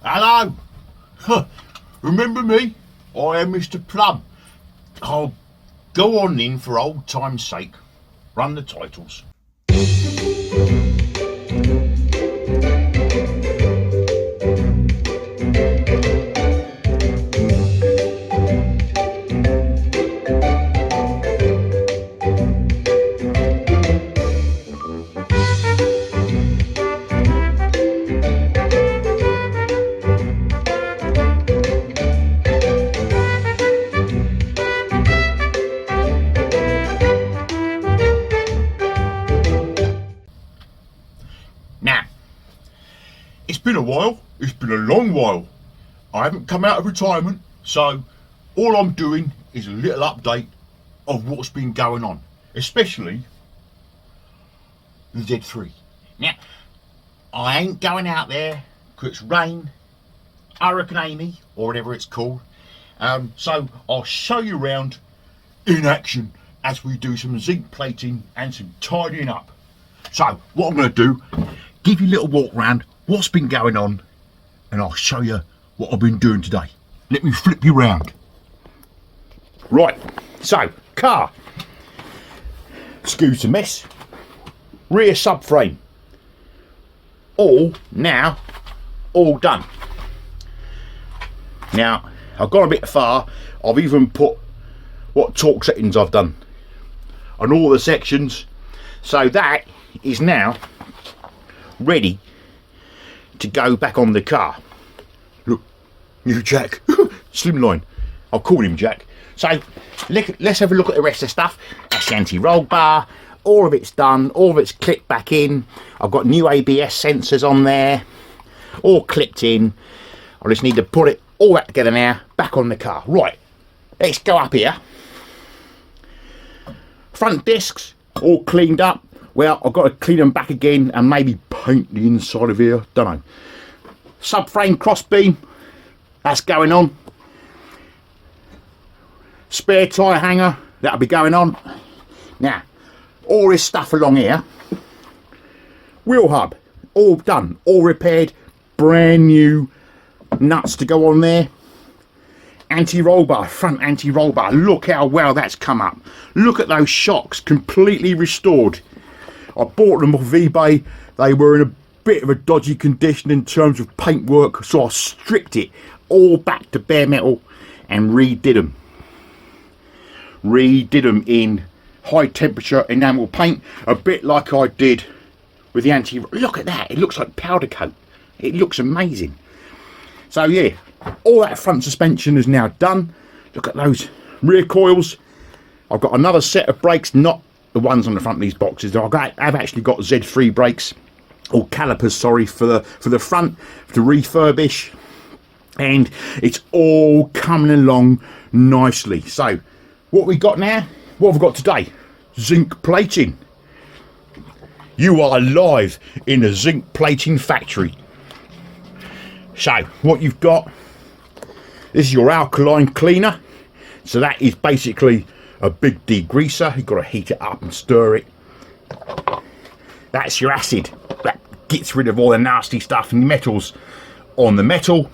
Hello! Remember me? I am Mr. Plumb. I'll go on in for old time's sake. Run the titles. Now, it's been a while. It's been a long while. I haven't come out of retirement, so all I'm doing is a little update of what's been going on, especially the Z3. Now, I ain't going out there because it's rain, Hurricane Amy, or whatever it's called. So I'll show you around in action as we do some zinc plating and some tidying up. So what I'm going to do, give you a little walk round, what's been going on, and I'll show you what I've been doing today. Let me flip you round. Right, so car, excuse the mess, rear subframe, all done. Now I've gone a bit far. I've even put what torque settings I've done on all the sections, so that is now ready to go back on the car. Look, new Jack, Slimline, I'll call him Jack. So let's have a look at the rest of the stuff. That's the anti-roll bar, all of it's done, all of it's clipped back in. I've got new ABS sensors on there, all clipped in. I just need to put it all that together now, back on the car. Right, let's go up here. Front discs all cleaned up. Well, I've got to clean them back again and maybe paint the inside of here, don't know. Subframe crossbeam, that's going on. Spare tyre hanger, that'll be going on. Now, all this stuff along here, wheel hub, all done, all repaired, brand new nuts to go on there. Anti-roll bar, front anti-roll bar, look how well that's come up. Look at those shocks, completely restored. I bought them off eBay. They were in a bit of a dodgy condition in terms of paintwork, so I stripped it all back to bare metal and redid them. Redid them in high temperature enamel paint, a bit like I did with the look at that, it looks like powder coat. It looks amazing. So yeah, all that front suspension is now done. Look at those rear coils. I've got another set of brakes, not the ones on the front of these boxes. I've actually got Z3 brakes, or calipers, sorry, for the front to refurbish, and it's all coming along nicely. So what we got now, what have we got today? Zinc plating. You are live in a zinc plating factory. So what you've got, this is your alkaline cleaner. So that is basically a big degreaser. You've got to heat it up and stir it. That's your acid. That gets rid of all the nasty stuff and the metals on the metal.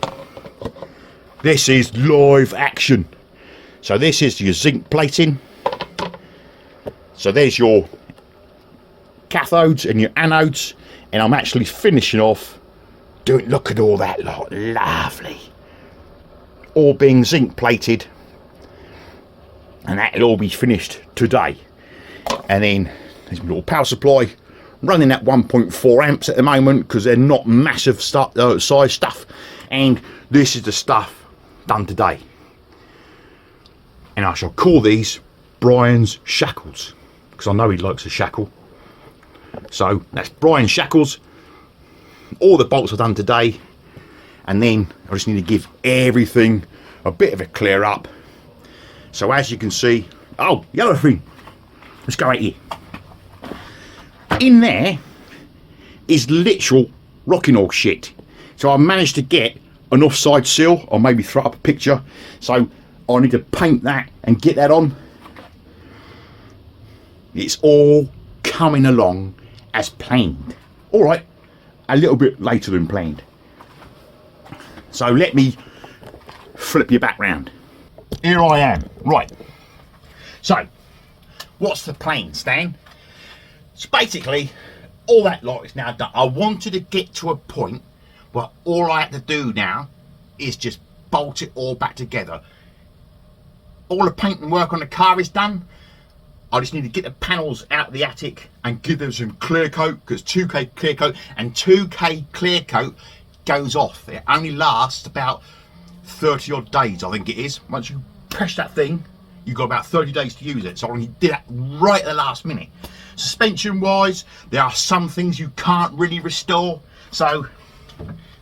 This is live action. So this is your zinc plating. So there's your cathodes and your anodes, and I'm actually finishing off doing, look at all that lot, lovely. All being zinc plated, and that'll all be finished today. And then there's my little power supply running at 1.4 amps at the moment because they're not massive size stuff, and this is the stuff done today. And I shall call these Brian's shackles because I know he likes a shackle. So that's Brian's shackles. All the bolts are done today, and then I just need to give everything a bit of a clear up. So as you can see, oh, the other thing, let's go right here. In there is literal rocking horse shit. So I managed to get an offside seal. I'll maybe throw up a picture. So I need to paint that and get that on. It's all coming along as planned. All right, a little bit later than planned. So let me flip you back round. Here I am. Right. So, what's the plan, Stan? So basically, all that lot is now done. I wanted to get to a point where all I had to do now is just bolt it all back together. All the painting work on the car is done. I just need to get the panels out of the attic and give them some clear coat, because 2K clear coat, and 2K clear coat goes off. It only lasts about 30 odd days, I think it is. Once you press that thing, you've got about 30 days to use it. So I only did that right at the last minute. Suspension wise, there are some things you can't really restore. So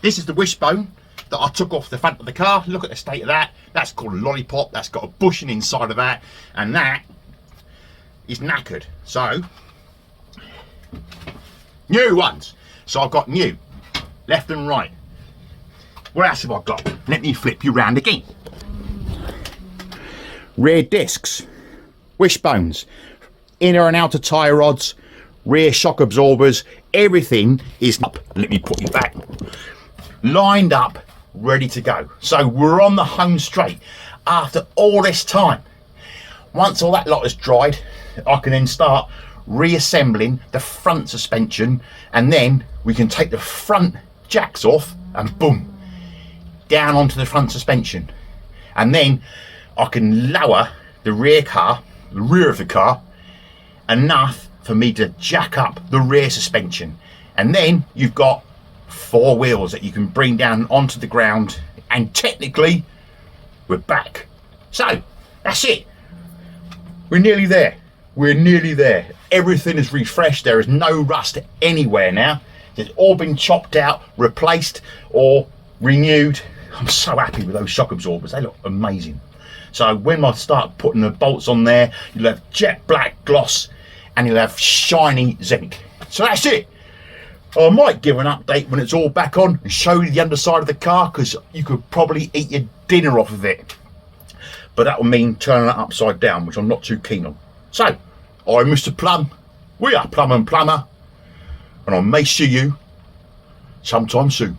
this is the wishbone that I took off the front of the car. Look at the state of that. That's called a lollipop. That's got a bushing inside of that, and that is knackered. So new ones. So I've got new, left and right. What else have I got? Let me flip you round again. Rear discs, wishbones, inner and outer tyre rods, rear shock absorbers, everything is up. Let me put you back. Lined up, ready to go. So we're on the home straight after all this time. Once all that lot is dried, I can then start reassembling the front suspension, and then we can take the front jacks off and boom, down onto the front suspension. And then I can lower the rear of the car, enough for me to jack up the rear suspension. And then you've got 4 wheels that you can bring down onto the ground, and technically we're back. So that's it. We're nearly there. We're nearly there. Everything is refreshed. There is no rust anywhere now. It's all been chopped out, replaced or renewed. I'm so happy with those shock absorbers. They look amazing. So when I start putting the bolts on there, you'll have jet black gloss and you'll have shiny zinc. So that's it. I might give an update when it's all back on and show you the underside of the car, because you could probably eat your dinner off of it. But that will mean turning it upside down, which I'm not too keen on. So, I'm Mr. Plumb. We are Plumb and Plumber. And I may see you sometime soon.